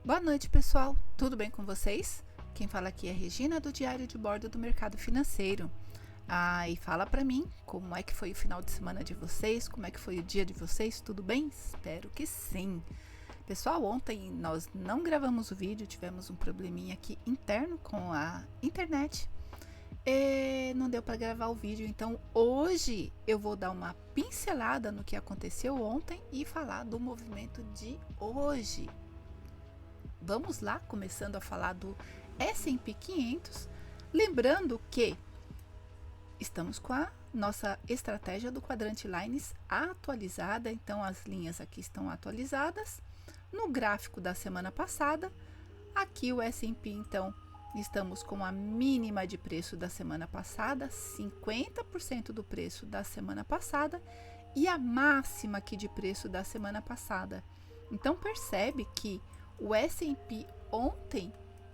Boa noite, pessoal. Tudo bem com vocês? Quem fala aqui é Regina do Diário de Bordo do Mercado Financeiro. E fala para mim como é que foi o final de semana de vocês, como é que foi o dia de vocês, tudo bem? Espero que sim. Pessoal, ontem nós não gravamos o vídeo, tivemos um probleminha aqui interno com a internet. E não deu para gravar o vídeo, então hoje eu vou dar uma pincelada no que aconteceu ontem e falar do movimento de hoje. Vamos lá, começando a falar do S&P 500, lembrando que estamos com a nossa estratégia do quadrante Lines atualizada, então as linhas aqui estão atualizadas. No gráfico da semana passada, aqui o S&P, então, estamos com a mínima de preço da semana passada, 50% do preço da semana passada, e a máxima aqui de preço da semana passada. Então percebe que o S&P ontem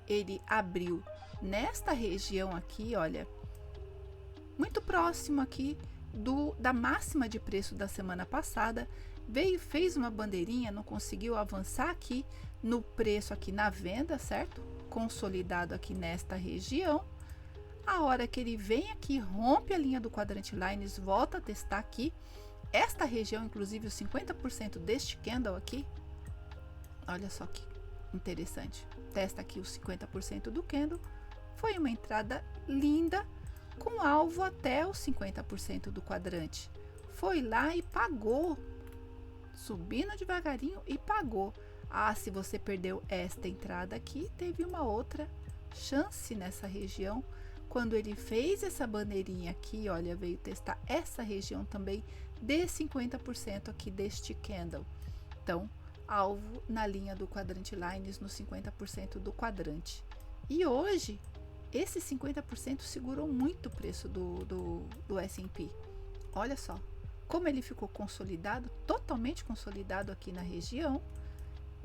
ele abriu nesta região aqui, olha, muito próximo aqui da máxima de preço da semana passada, fez uma bandeirinha, não conseguiu avançar aqui no preço aqui na venda, certo? Consolidado aqui nesta região. A hora que ele vem aqui, rompe a linha do quadrante Lines, volta a testar aqui esta região, inclusive os 50% deste candle aqui. Olha só que interessante. Testa aqui os 50% do candle. Foi uma entrada linda, com alvo até os 50% do quadrante. Foi lá e pagou, subindo devagarinho e pagou. Se você perdeu esta entrada aqui, teve uma outra chance nessa região. Quando ele fez essa bandeirinha aqui, olha, veio testar essa região também de 50% aqui deste candle. Então, alvo na linha do quadrante Lines no 50% do quadrante. E hoje, esse 50% segurou muito o preço do S&P. Olha só, como ele ficou consolidado, totalmente consolidado aqui na região.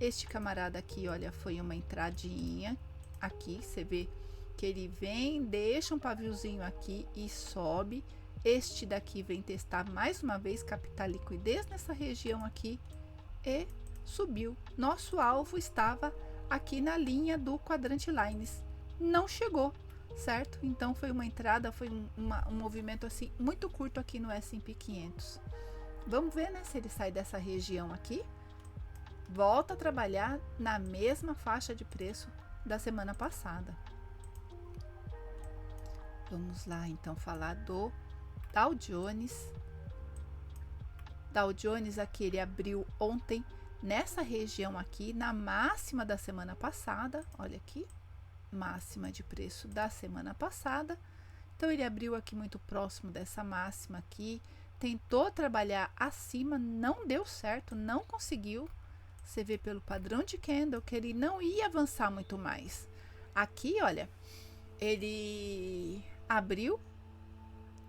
Este camarada aqui, olha, foi uma entradinha aqui, você vê que ele vem, deixa um paviozinho aqui e sobe. Este daqui vem testar mais uma vez, captar liquidez nessa região aqui e subiu. Nosso alvo estava aqui na linha do quadrante Lines, não chegou, certo? Então foi uma entrada, foi um movimento assim muito curto aqui no S&P 500. Vamos ver, né, se ele sai dessa região aqui, volta a trabalhar na mesma faixa de preço da semana passada. Vamos lá então falar do Dow Jones. Dow Jones aqui, ele abriu ontem nessa região aqui, na máxima da semana passada, olha aqui, máxima de preço da semana passada. Então ele abriu aqui muito próximo dessa máxima aqui, tentou trabalhar acima, não deu certo, não conseguiu. Você vê pelo padrão de candle que ele não ia avançar muito mais. Aqui, olha, ele abriu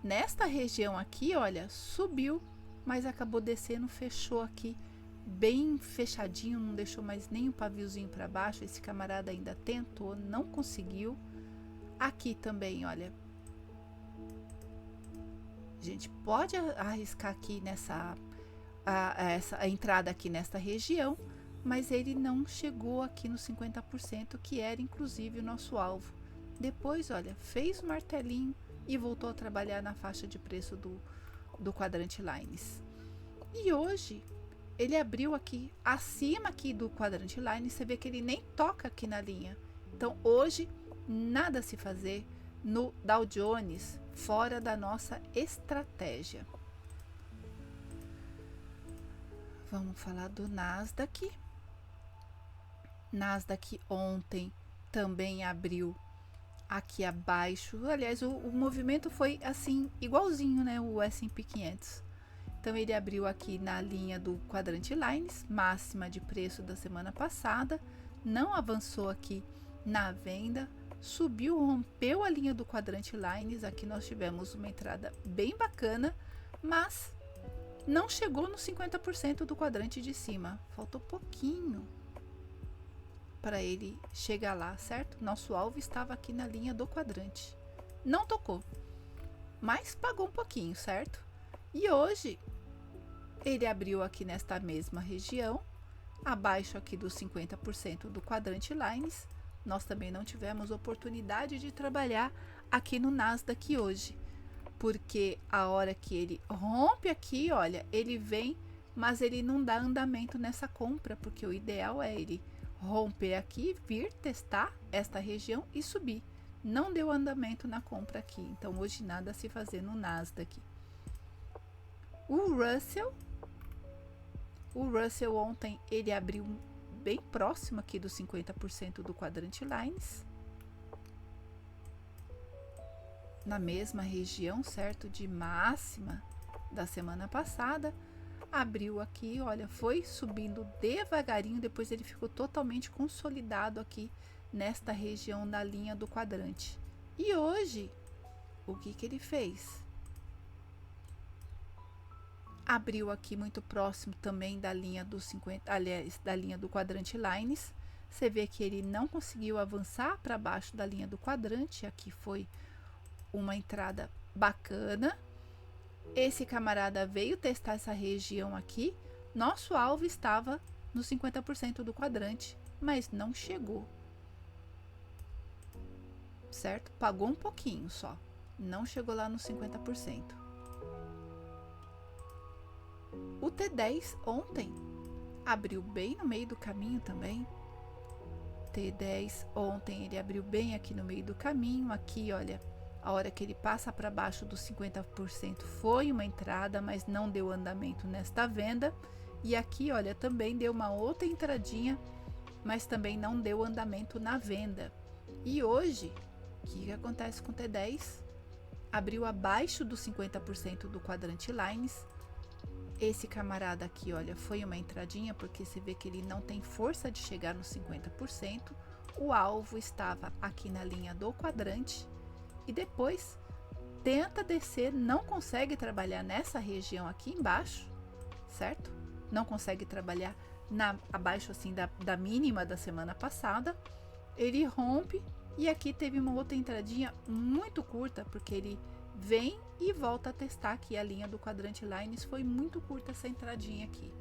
nesta região aqui, olha, subiu, mas acabou descendo, fechou aqui bem fechadinho, não deixou mais nem um paviozinho para baixo. Esse camarada ainda tentou, não conseguiu. Aqui também, olha, a gente pode arriscar aqui nessa essa entrada aqui nesta região, mas ele não chegou aqui no 50%, que era inclusive o nosso alvo. Depois, olha, fez o martelinho e voltou a trabalhar na faixa de preço do quadrante Lines. E hoje ele abriu aqui acima aqui do quadrante Lines, você vê que ele nem toca aqui na linha. Então hoje nada a se fazer no Dow Jones fora da nossa estratégia. Vamos falar do Nasdaq. Nasdaq ontem também abriu aqui abaixo. Aliás, o movimento foi assim, igualzinho, né? O S&P 500. Então ele abriu aqui na linha do quadrante Lines, máxima de preço da semana passada, não avançou aqui na venda, subiu, rompeu a linha do quadrante Lines. Aqui nós tivemos uma entrada bem bacana, mas não chegou no 50% do quadrante de cima. Faltou pouquinho para ele chegar lá, certo? Nosso alvo estava aqui na linha do quadrante. Não tocou, mas pagou um pouquinho, certo? E hoje ele abriu aqui nesta mesma região abaixo aqui dos 50% do quadrante Lines. Nós também não tivemos oportunidade de trabalhar aqui no Nasdaq hoje, porque a hora que ele rompe aqui, olha, ele vem, mas ele não dá andamento nessa compra, porque o ideal é ele romper aqui, vir testar esta região e subir. Não deu andamento na compra aqui, então hoje nada a se fazer no Nasdaq. O Russell ontem ele abriu bem próximo aqui dos 50% do quadrante Lines, na mesma região, certo, de máxima da semana passada. Abriu aqui, olha, foi subindo devagarinho, depois ele ficou totalmente consolidado aqui nesta região da linha do quadrante. E hoje, o que ele fez? Abriu aqui muito próximo também da linha dos 50, aliás, da linha do quadrante Lines. Você vê que ele não conseguiu avançar para baixo da linha do quadrante. Aqui foi uma entrada bacana. Esse camarada veio testar essa região aqui. Nosso alvo estava no 50% do quadrante, mas não chegou. Certo? Pagou um pouquinho só. Não chegou lá no 50%. O T10 ontem abriu bem no meio do caminho também. T10 ontem ele abriu bem aqui no meio do caminho. Aqui, olha, a hora que ele passa para baixo dos 50% foi uma entrada, mas não deu andamento nesta venda. E aqui, olha, também deu uma outra entradinha, mas também não deu andamento na venda. E hoje, o que acontece com o T10? Abriu abaixo dos 50% do quadrante Lines. Esse camarada aqui, olha, foi uma entradinha, porque você vê que ele não tem força de chegar nos 50%. O alvo estava aqui na linha do quadrante. E depois tenta descer, não consegue trabalhar nessa região aqui embaixo, certo? Não consegue trabalhar abaixo assim da mínima da semana passada. Ele rompe e aqui teve uma outra entradinha muito curta, porque ele vem e volta a testar aqui a linha do quadrante Lines. Foi muito curta essa entradinha aqui.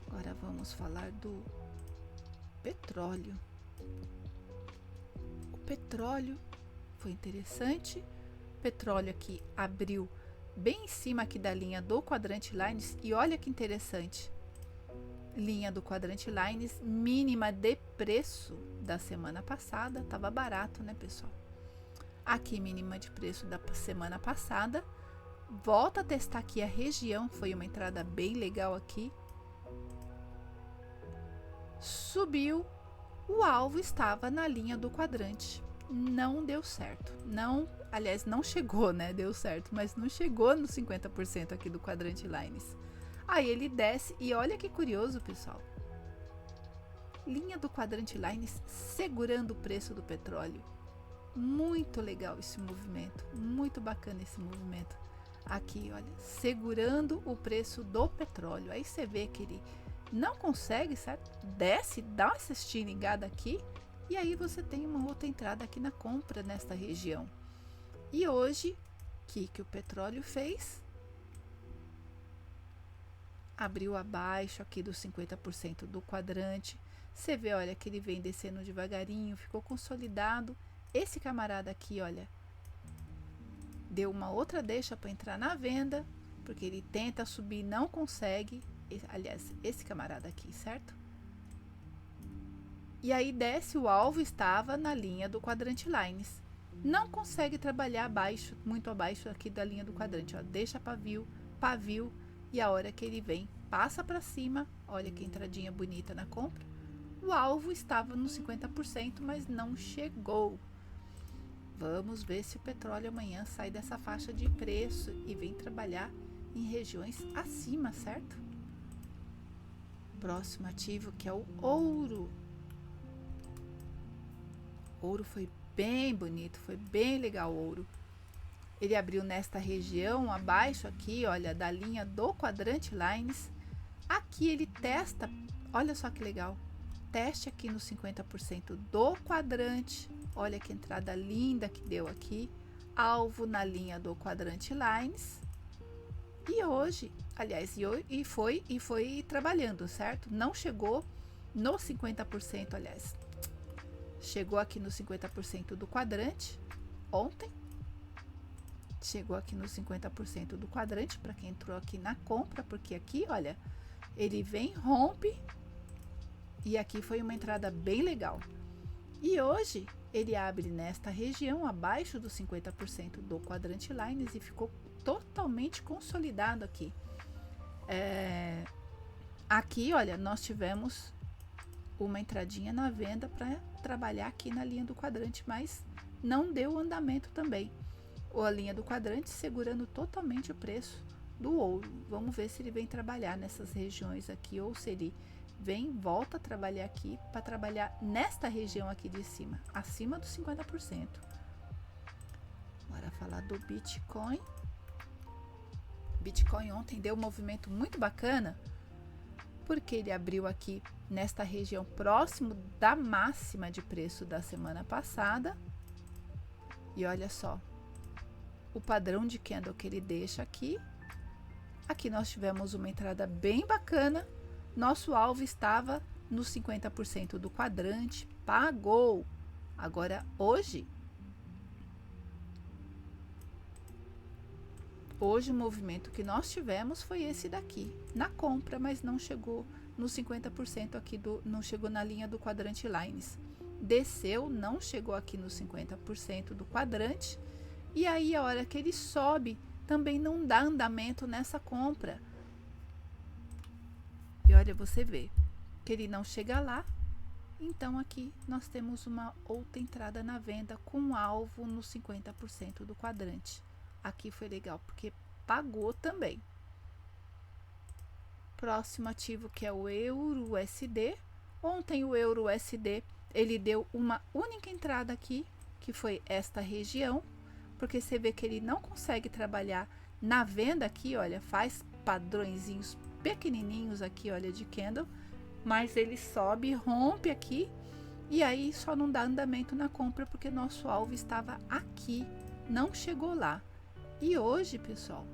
Agora vamos falar do petróleo. O petróleo foi interessante. Petróleo aqui abriu bem em cima aqui da linha do quadrante Lines e olha que interessante. Linha do quadrante Lines, mínima de preço da semana passada, estava barato, né, pessoal? Aqui mínima de preço da semana passada. Volta a testar aqui a região, foi uma entrada bem legal aqui. Subiu, o alvo estava na linha do quadrante. Não deu certo. Não, aliás, não chegou, né? Deu certo, mas não chegou no 50% aqui do quadrante Lines. Aí ele desce e olha que curioso, pessoal. Linha do quadrante Lines segurando o preço do petróleo. Muito legal esse movimento, muito bacana esse movimento. Aqui, olha, segurando o preço do petróleo. Aí você vê que ele não consegue, certo? Desce, dá uma estilingada aqui. E aí você tem uma outra entrada aqui na compra nesta região. E hoje, o que o petróleo fez? Abriu abaixo aqui dos 50% do quadrante. Você vê, olha, que ele vem descendo devagarinho, ficou consolidado. Esse camarada aqui, olha, deu uma outra deixa para entrar na venda, porque ele tenta subir, não consegue. Aliás, esse camarada aqui, certo? E aí desce, o alvo estava na linha do quadrante Lines. Não consegue trabalhar abaixo, muito abaixo aqui da linha do quadrante, ó. Deixa pavio, e a hora que ele vem, passa para cima. Olha que entradinha bonita na compra. O alvo estava no 50%, mas não chegou. Vamos ver se o petróleo amanhã sai dessa faixa de preço e vem trabalhar em regiões acima, certo? Próximo ativo, que é o ouro. Ouro foi bem bonito, foi bem legal o ouro. Ele abriu nesta região abaixo aqui, olha, da linha do quadrante Lines. Aqui ele testa, olha só que legal. Teste aqui no 50% do quadrante. Olha que entrada linda que deu aqui. Alvo na linha do quadrante Lines. E hoje Aliás, e foi trabalhando, certo? Não chegou no 50%, aliás. Chegou aqui no 50% do quadrante ontem. Chegou aqui no 50% do quadrante para quem entrou aqui na compra, porque aqui, olha, ele vem, rompe e aqui foi uma entrada bem legal. E hoje ele abre nesta região abaixo do 50% do quadrante lines e ficou totalmente consolidado aqui. Aqui, olha, nós tivemos uma entradinha na venda para trabalhar aqui na linha do quadrante, mas não deu andamento também. Ou a linha do quadrante segurando totalmente o preço do ouro. Vamos ver se ele vem trabalhar nessas regiões aqui ou se ele volta a trabalhar aqui para trabalhar nesta região aqui de cima, acima dos 50%. Bora falar do Bitcoin. Bitcoin ontem deu um movimento muito bacana, porque ele abriu aqui nesta região próximo da máxima de preço da semana passada. E olha só, o padrão de candle que ele deixa aqui. Aqui nós tivemos uma entrada bem bacana. Nosso alvo estava no 50% do quadrante, pagou. Agora hoje o movimento que nós tivemos foi esse daqui, na compra, mas não chegou no 50% aqui não chegou na linha do quadrante lines. Desceu, não chegou aqui no 50% do quadrante. E aí a hora que ele sobe, também não dá andamento nessa compra. E olha, você vê que ele não chega lá. Então aqui nós temos uma outra entrada na venda com alvo no 50% do quadrante. Aqui foi legal porque pagou também. Próximo ativo que é o Euro USD. Ontem o Euro USD ele deu uma única entrada aqui, que foi esta região, porque você vê que ele não consegue trabalhar na venda aqui, olha, faz padrõezinhos pequenininhos aqui, olha, de candle, mas ele sobe, rompe aqui e aí só não dá andamento na compra porque nosso alvo estava aqui, não chegou lá. E hoje, pessoal,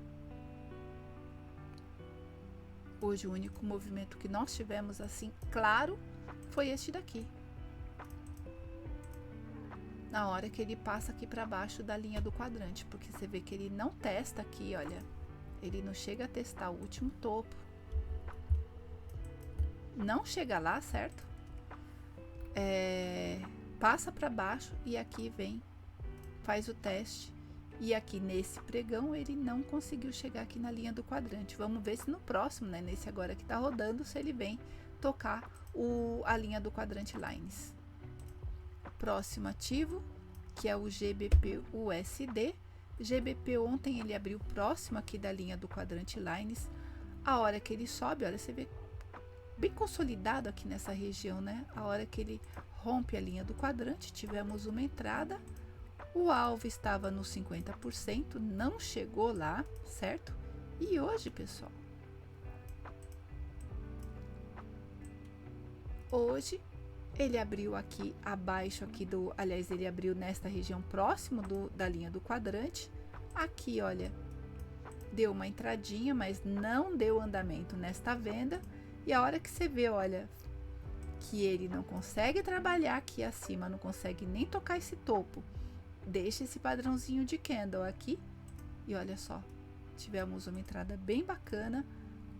hoje o único movimento que nós tivemos assim, claro, foi este daqui. Na hora que ele passa aqui para baixo da linha do quadrante, porque você vê que ele não testa aqui, olha, ele não chega a testar o último topo, não chega lá, certo? Passa para baixo e aqui vem, faz o teste. E aqui nesse pregão ele não conseguiu chegar aqui na linha do quadrante. Vamos ver se no próximo, né, nesse agora que tá rodando, se ele vem tocar a linha do quadrante lines. Próximo ativo, que é o GBP USD. GBP ontem ele abriu próximo aqui da linha do quadrante lines. A hora que ele sobe, olha, você vê bem consolidado aqui nessa região, né? A hora que ele rompe a linha do quadrante, tivemos uma entrada. O alvo estava no 50%, não chegou lá, certo? E hoje, pessoal, hoje ele abriu aqui abaixo aqui aliás, ele abriu nesta região próximo da linha do quadrante. Aqui, olha, deu uma entradinha, mas não deu andamento nesta venda. E a hora que você vê, olha, que ele não consegue trabalhar aqui acima, não consegue nem tocar esse topo, deixa esse padrãozinho de candle aqui e olha só, tivemos uma entrada bem bacana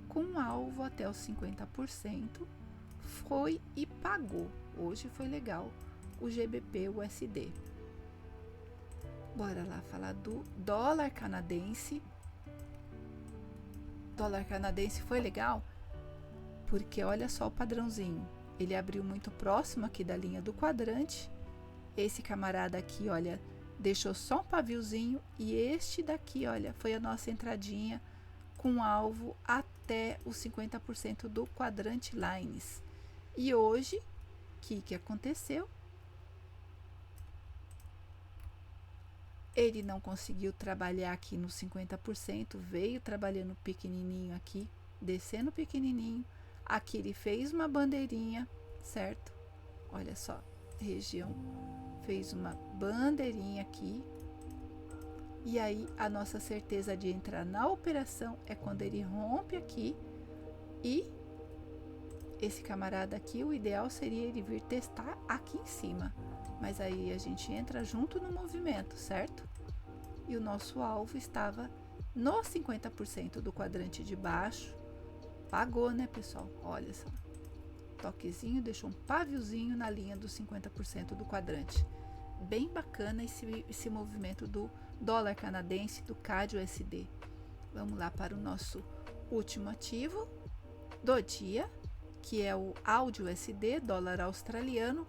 com um alvo até os 50%, foi e pagou. Hoje foi legal o GBP USD. Bora lá falar do dólar canadense. Dólar canadense foi legal porque olha só o padrãozinho, ele abriu muito próximo aqui da linha do quadrante. Esse camarada aqui, olha, deixou só um paviozinho e este daqui, olha, foi a nossa entradinha com alvo até os 50% do quadrante lines. E hoje, o que aconteceu? Ele não conseguiu trabalhar aqui no 50%, veio trabalhando pequenininho aqui, descendo pequenininho. Aqui ele fez uma bandeirinha, certo? Olha só, região, fez uma bandeirinha aqui. E aí a nossa certeza de entrar na operação é quando ele rompe aqui e esse camarada aqui, o ideal seria ele vir testar aqui em cima. Mas aí a gente entra junto no movimento, certo? E o nosso alvo estava no 50% do quadrante de baixo. Pagou, né, pessoal? Olha só. Toquezinho, deixou um paviozinho na linha dos 50% do quadrante. Bem bacana esse movimento do dólar canadense, do CAD-USD. Vamos lá para o nosso último ativo do dia, que é o AUD-USD, dólar australiano.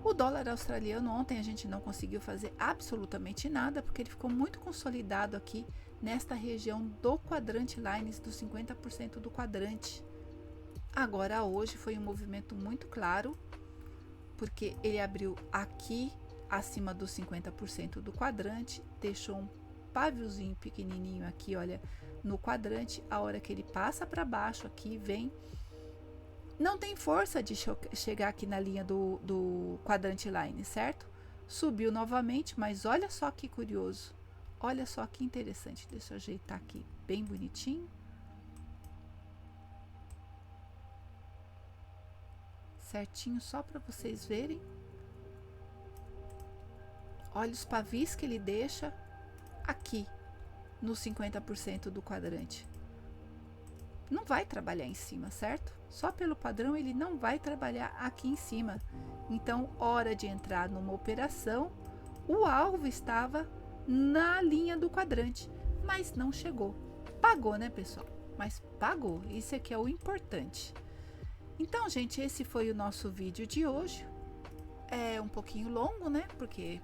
O dólar australiano, ontem a gente não conseguiu fazer absolutamente nada, porque ele ficou muito consolidado aqui nesta região do quadrante lines, dos 50% do quadrante. Agora, hoje foi um movimento muito claro, porque ele abriu aqui acima dos 50% do quadrante, deixou um paviozinho pequenininho aqui, olha, no quadrante. A hora que ele passa para baixo aqui, vem, não tem força de chegar aqui na linha do quadrante line, certo? Subiu novamente, mas olha só que curioso, olha só que interessante. Deixa eu ajeitar aqui bem bonitinho. Certinho, só para vocês verem. Olha os pavis que ele deixa aqui no 50% do quadrante. Não vai trabalhar em cima, certo? Só pelo padrão ele não vai trabalhar aqui em cima. Então, hora de entrar numa operação, o alvo estava na linha do quadrante, mas não chegou. Pagou, né, pessoal? Mas pagou, isso aqui é o importante. Então, gente, esse foi o nosso vídeo de hoje. É um pouquinho longo, né? Porque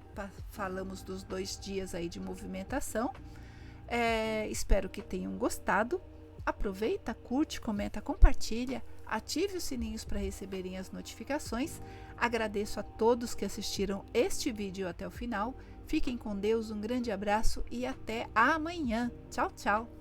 falamos dos 2 dias aí de movimentação. Espero que tenham gostado. Aproveita, curte, comenta, compartilha, ative os sininhos para receberem as notificações. Agradeço a todos que assistiram este vídeo até o final. Fiquem com Deus, um grande abraço e até amanhã. Tchau, tchau!